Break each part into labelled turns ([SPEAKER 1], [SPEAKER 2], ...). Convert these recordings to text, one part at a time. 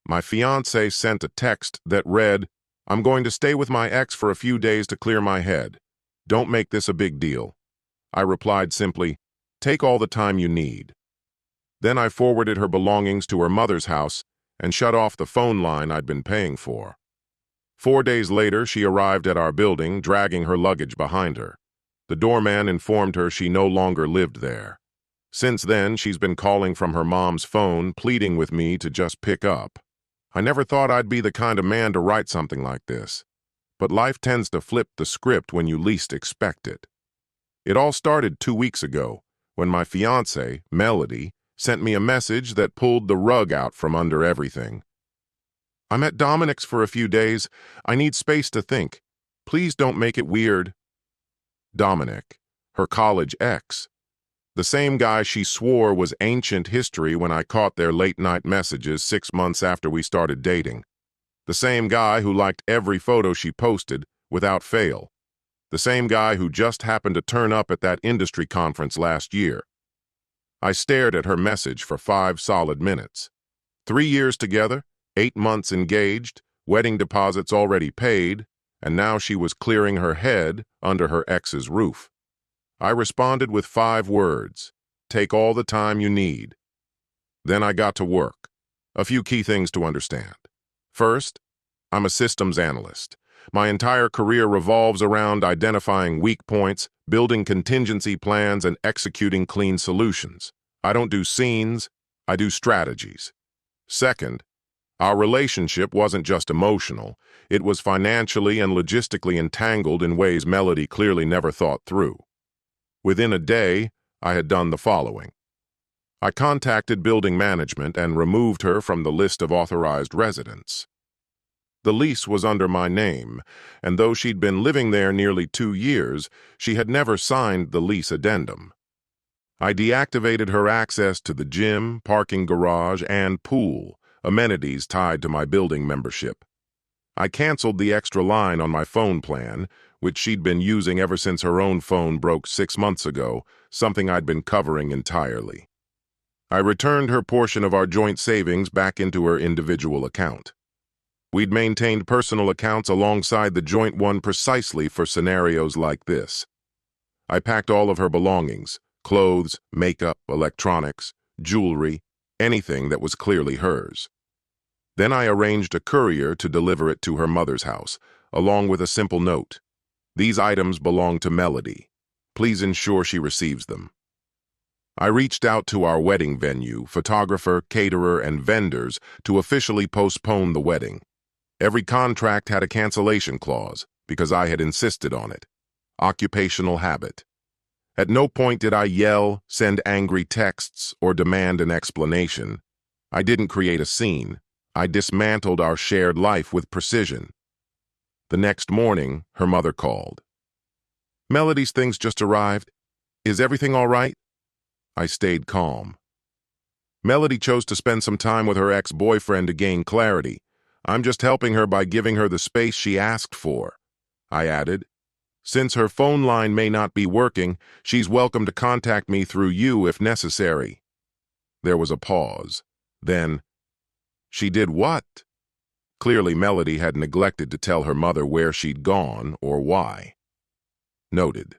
[SPEAKER 1] My fiancé sent a text that read, "I'm going to stay with my ex for a few days to clear my head. Don't make this a big deal." I replied simply, "Take all the time you need." Then I forwarded her belongings to her mother's house and shut off the phone line I'd been paying for. 4 days later, she arrived at our building, dragging her luggage behind her. The doorman informed her she no longer lived there. Since then, she's been calling from her mom's phone, pleading with me to just pick up. I never thought I'd be the kind of man to write something like this, but life tends to flip the script when you least expect it. It all started 2 weeks ago, when my fiancée, Melody, sent me a message that pulled the rug out from under everything. "I'm at Dominic's for a few days. I need space to think. Please don't make it weird." Dominic, her college ex. The same guy she swore was ancient history when I caught their late-night messages 6 months after we started dating. The same guy who liked every photo she posted, without fail. The same guy who just happened to turn up at that industry conference last year. I stared at her message for 5 solid minutes. 3 years together, 8 months engaged, wedding deposits already paid, and now she was clearing her head under her ex's roof. I responded with 5 words: "Take all the time you need." Then I got to work. A few key things to understand. First, I'm a systems analyst. My entire career revolves around identifying weak points, building contingency plans, and executing clean solutions. I don't do scenes, I do strategies. Second, our relationship wasn't just emotional, it was financially and logistically entangled in ways Melody clearly never thought through. Within a day, I had done the following. I contacted building management and removed her from the list of authorized residents. The lease was under my name, and though she'd been living there nearly 2 years, she had never signed the lease addendum. I deactivated her access to the gym, parking garage, and pool, amenities tied to my building membership. I canceled the extra line on my phone plan, which she'd been using ever since her own phone broke 6 months ago, something I'd been covering entirely. I returned her portion of our joint savings back into her individual account. We'd maintained personal accounts alongside the joint one precisely for scenarios like this. I packed all of her belongings, clothes, makeup, electronics, jewelry, anything that was clearly hers. Then I arranged a courier to deliver it to her mother's house, along with a simple note. "These items belong to Melody. Please ensure she receives them." I reached out to our wedding venue, photographer, caterer, and vendors to officially postpone the wedding. Every contract had a cancellation clause, because I had insisted on it. Occupational habit. At no point did I yell, send angry texts, or demand an explanation. I didn't create a scene. I dismantled our shared life with precision. The next morning, her mother called. "Melody's things just arrived. Is everything all right?" I stayed calm. "Melody chose to spend some time with her ex-boyfriend to gain clarity. I'm just helping her by giving her the space she asked for," I added. "Since her phone line may not be working, she's welcome to contact me through you if necessary." There was a pause. Then, "She did what?" Clearly, Melody had neglected to tell her mother where she'd gone or why. Noted.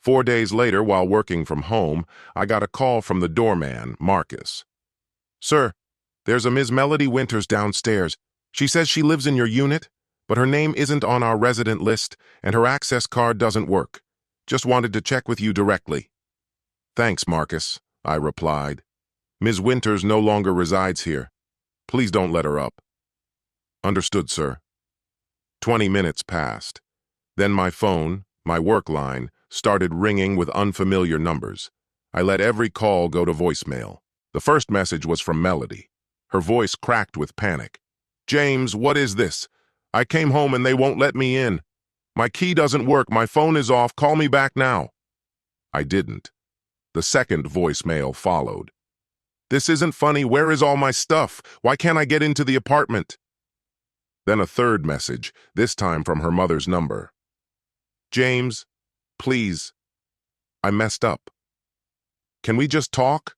[SPEAKER 1] 4 days later, while working from home, I got a call from the doorman, Marcus. "Sir, there's a Ms. Melody Winters downstairs. She says she lives in your unit, but her name isn't on our resident list and her access card doesn't work. Just wanted to check with you directly." "Thanks, Marcus," I replied. "Ms. Winters no longer resides here. Please don't let her up." "Understood, sir." 20 minutes passed. Then my phone, my work line, started ringing with unfamiliar numbers. I let every call go to voicemail. The first message was from Melody. Her voice cracked with panic. "James, what is this? I came home and they won't let me in. My key doesn't work, my phone is off, call me back now." I didn't. The second voicemail followed. "This isn't funny, where is all my stuff? Why can't I get into the apartment?" Then a third message, this time from her mother's number. "James, please, I messed up. Can we just talk?"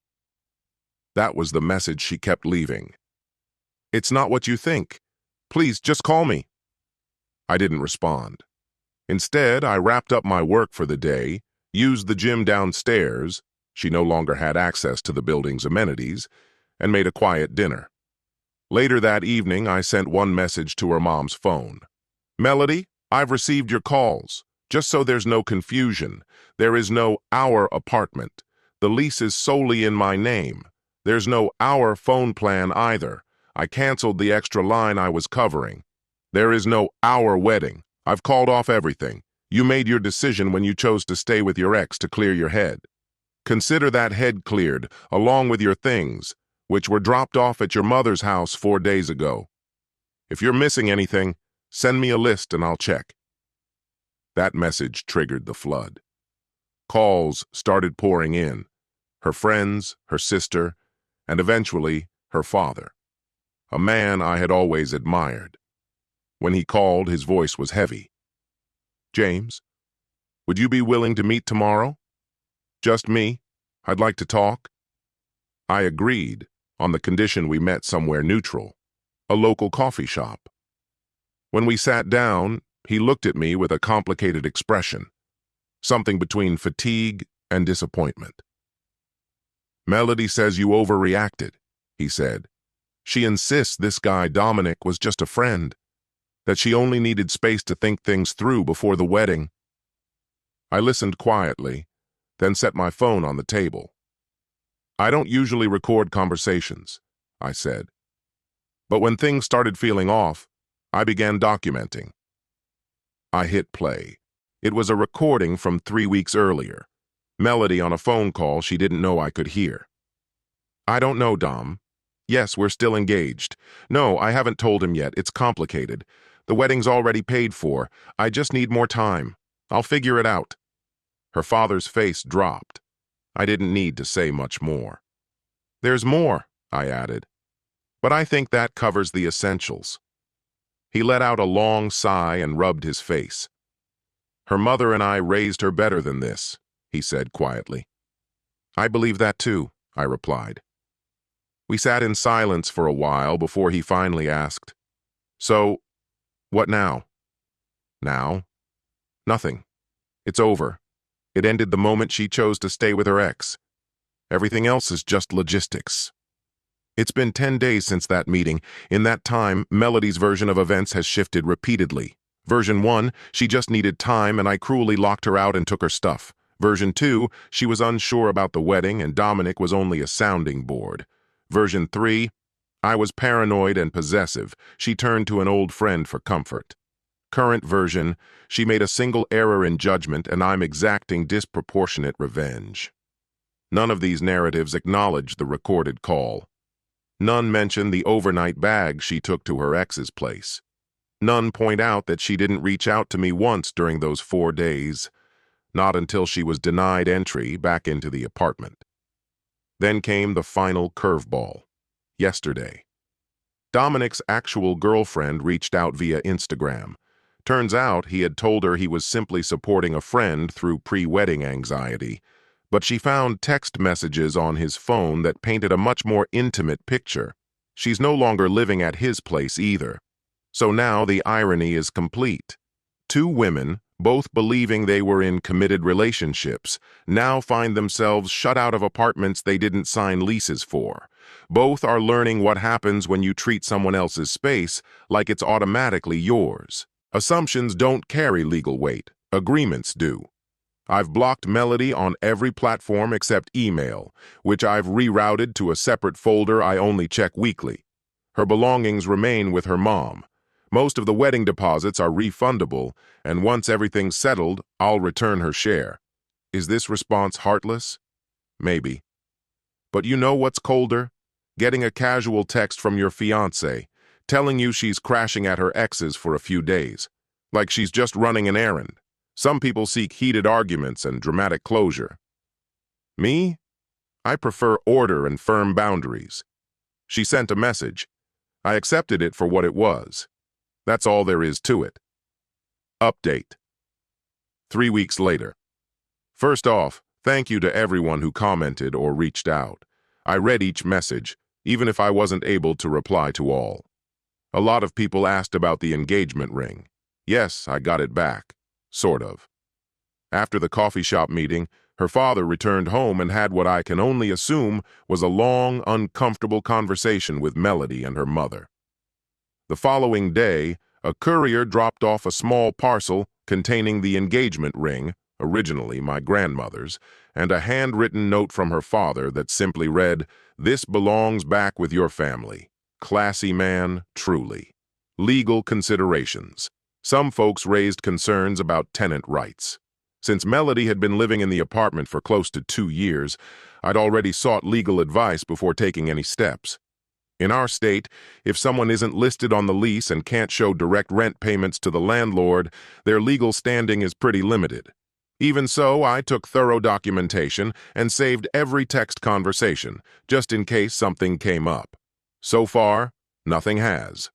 [SPEAKER 1] That was the message she kept leaving. It's not what you think. Please, just call me. I didn't respond. Instead, I wrapped up my work for the day, used the gym downstairs — she no longer had access to the building's amenities — and made a quiet dinner. Later that evening, I sent one message to her mom's phone. Melody, I've received your calls. Just so there's no confusion, there is no our apartment. The lease is solely in my name. There's no our phone plan either. I canceled the extra line I was covering. There is no our wedding. I've called off everything. You made your decision when you chose to stay with your ex to clear your head. Consider that head cleared, along with your things, which were dropped off at your mother's house 4 days ago. If you're missing anything, send me a list and I'll check. That message triggered the flood. Calls started pouring in. Her friends, her sister, and eventually her father, a man I had always admired. When he called, his voice was heavy. James, would you be willing to meet tomorrow? Just me. I'd like to talk. I agreed, on the condition we met somewhere neutral, a local coffee shop. When we sat down, he looked at me with a complicated expression, something between fatigue and disappointment. Melody says you overreacted, he said. She insists this guy Dominic was just a friend, that she only needed space to think things through before the wedding. I listened quietly, then set my phone on the table. I don't usually record conversations, I said. But when things started feeling off, I began documenting. I hit play. It was a recording from 3 weeks earlier. Melody on a phone call she didn't know I could hear. I don't know, Dom. Yes, we're still engaged. No, I haven't told him yet. It's complicated. The wedding's already paid for. I just need more time. I'll figure it out. Her father's face dropped. I didn't need to say much more. There's more, I added. But I think that covers the essentials. He let out a long sigh and rubbed his face. Her mother and I raised her better than this, he said quietly. I believe that too, I replied. We sat in silence for a while before he finally asked, So, what now? Now? Nothing. It's over. It ended the moment she chose to stay with her ex. Everything else is just logistics. It's been 10 days since that meeting. In that time, Melody's version of events has shifted repeatedly. Version 1, she just needed time and I cruelly locked her out and took her stuff. Version 2, she was unsure about the wedding and Dominic was only a sounding board. Version 3, I was paranoid and possessive. She turned to an old friend for comfort. Current version, she made a single error in judgment and I'm exacting disproportionate revenge. None of these narratives acknowledge the recorded call. None mention the overnight bag she took to her ex's place. None point out that she didn't reach out to me once during those 4 days, not until she was denied entry back into the apartment. Then came the final curveball. Yesterday. Dominic's actual girlfriend reached out via Instagram. Turns out he had told her he was simply supporting a friend through pre-wedding anxiety, but she found text messages on his phone that painted a much more intimate picture. She's no longer living at his place either. So now the irony is complete. 2 women, both believing they were in committed relationships, now find themselves shut out of apartments they didn't sign leases for. Both are learning what happens when you treat someone else's space like it's automatically yours. Assumptions don't carry legal weight. Agreements do. I've blocked Melody on every platform except email, which I've rerouted to a separate folder I only check weekly. Her belongings remain with her mom. Most of the wedding deposits are refundable, and once everything's settled, I'll return her share. Is this response heartless? Maybe. But you know what's colder? Getting a casual text from your fiancé, telling you she's crashing at her ex's for a few days, like she's just running an errand. Some people seek heated arguments and dramatic closure. Me? I prefer order and firm boundaries. She sent a message. I accepted it for what it was. That's all there is to it. Update. 3 weeks later. First off, thank you to everyone who commented or reached out. I read each message, even if I wasn't able to reply to all. A lot of people asked about the engagement ring. Yes, I got it back. Sort of. After the coffee shop meeting, her father returned home and had what I can only assume was a long, uncomfortable conversation with Melody and her mother. The following day, a courier dropped off a small parcel containing the engagement ring, originally my grandmother's, and a handwritten note from her father that simply read, "This belongs back with your family. Classy man, truly." Legal considerations. Some folks raised concerns about tenant rights. Since Melody had been living in the apartment for close to 2 years, I'd already sought legal advice before taking any steps. In our state, if someone isn't listed on the lease and can't show direct rent payments to the landlord, their legal standing is pretty limited. Even so, I took thorough documentation and saved every text conversation, just in case something came up. So far, nothing has.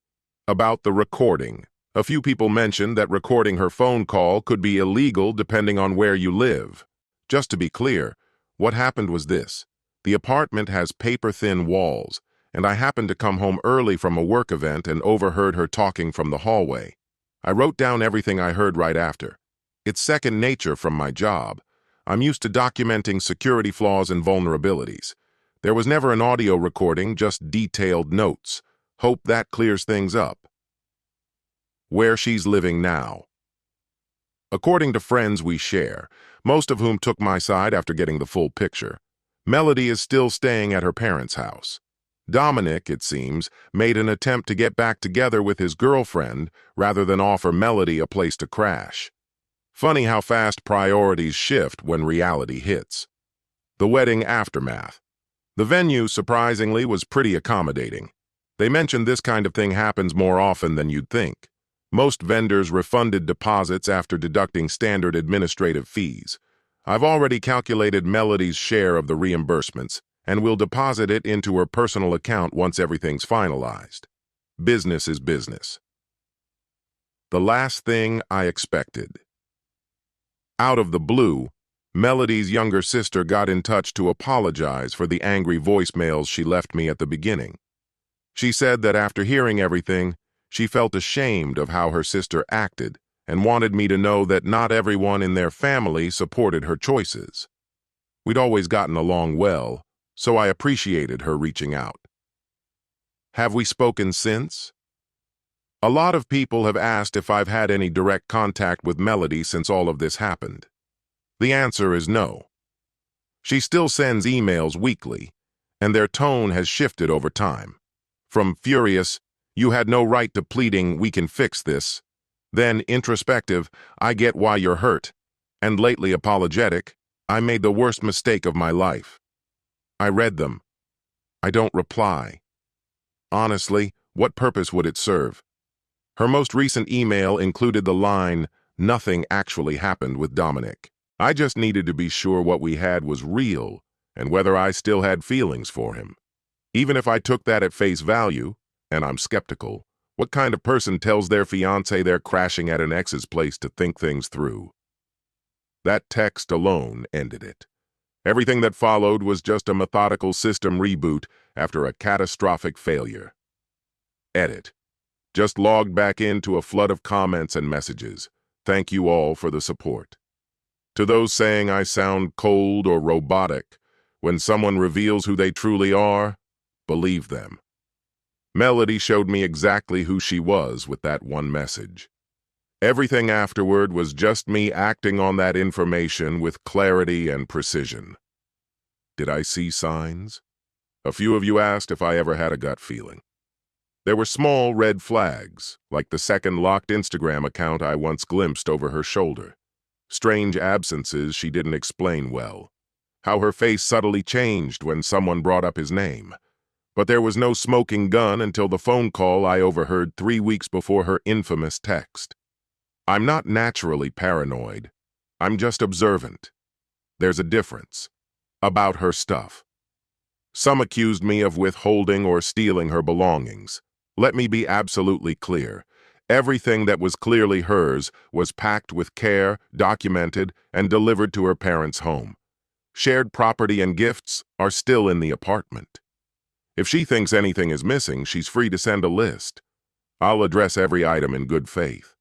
[SPEAKER 1] About the recording. A few people mentioned that recording her phone call could be illegal depending on where you live. Just to be clear, what happened was this. The apartment has paper-thin walls, and I happened to come home early from a work event and overheard her talking from the hallway. I wrote down everything I heard right after. It's second nature from my job. I'm used to documenting security flaws and vulnerabilities. There was never an audio recording, just detailed notes. Hope that clears things up. Where she's living now. According to friends we share, most of whom took my side after getting the full picture, Melody is still staying at her parents' house. Dominic, it seems, made an attempt to get back together with his girlfriend rather than offer Melody a place to crash. Funny how fast priorities shift when reality hits. The wedding aftermath. The venue, surprisingly, was pretty accommodating. They mentioned this kind of thing happens more often than you'd think. Most vendors refunded deposits after deducting standard administrative fees. I've already calculated Melody's share of the reimbursements, and will deposit it into her personal account once everything's finalized. Business is business. The last thing I expected. Out of the blue, Melody's younger sister got in touch to apologize for the angry voicemails she left me at the beginning. She said that after hearing everything, she felt ashamed of how her sister acted and wanted me to know that not everyone in their family supported her choices. We'd always gotten along well, so I appreciated her reaching out. Have we spoken since? A lot of people have asked if I've had any direct contact with Melody since all of this happened. The answer is no. She still sends emails weekly, and their tone has shifted over time. From furious, "You had no right," to pleading, "We can fix this," then introspective, "I get why you're hurt," and lately apologetic, "I made the worst mistake of my life." I read them. I don't reply. Honestly, what purpose would it serve? Her most recent email included the line, "Nothing actually happened with Dominic. I just needed to be sure what we had was real and whether I still had feelings for him." Even if I took that at face value, and I'm skeptical, what kind of person tells their fiancé they're crashing at an ex's place to think things through? That text alone ended it. Everything that followed was just a methodical system reboot after a catastrophic failure. Edit. Just logged back into a flood of comments and messages. Thank you all for the support. To those saying I sound cold or robotic, when someone reveals who they truly are, believe them. Melody showed me exactly who she was with that one message. Everything afterward was just me acting on that information with clarity and precision. Did I see signs? A few of you asked if I ever had a gut feeling. There were small red flags, like the second locked Instagram account I once glimpsed over her shoulder. Strange absences she didn't explain well. How her face subtly changed when someone brought up his name. But there was no smoking gun until the phone call I overheard 3 weeks before her infamous text. I'm not naturally paranoid. I'm just observant. There's a difference. About her stuff. Some accused me of withholding or stealing her belongings. Let me be absolutely clear. Everything that was clearly hers was packed with care, documented, and delivered to her parents' home. Shared property and gifts are still in the apartment. If she thinks anything is missing, she's free to send a list. I'll address every item in good faith.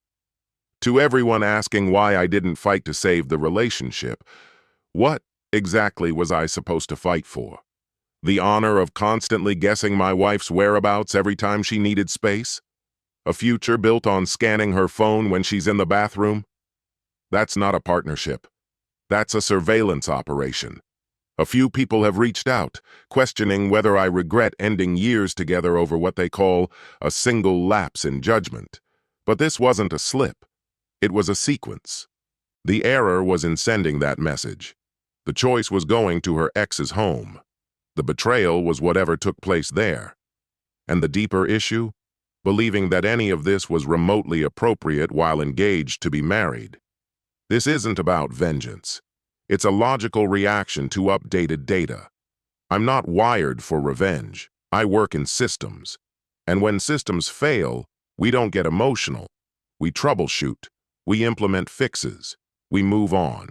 [SPEAKER 1] To everyone asking why I didn't fight to save the relationship, what exactly was I supposed to fight for? The honor of constantly guessing my wife's whereabouts every time she needed space? A future built on scanning her phone when she's in the bathroom? That's not a partnership. That's a surveillance operation. A few people have reached out, questioning whether I regret ending years together over what they call a single lapse in judgment. But this wasn't a slip. It was a sequence. The error was in sending that message. The choice was going to her ex's home. The betrayal was whatever took place there. And the deeper issue? Believing that any of this was remotely appropriate while engaged to be married. This isn't about vengeance. It's a logical reaction to updated data. I'm not wired for revenge. I work in systems. And when systems fail, we don't get emotional. We troubleshoot. We implement fixes. We move on.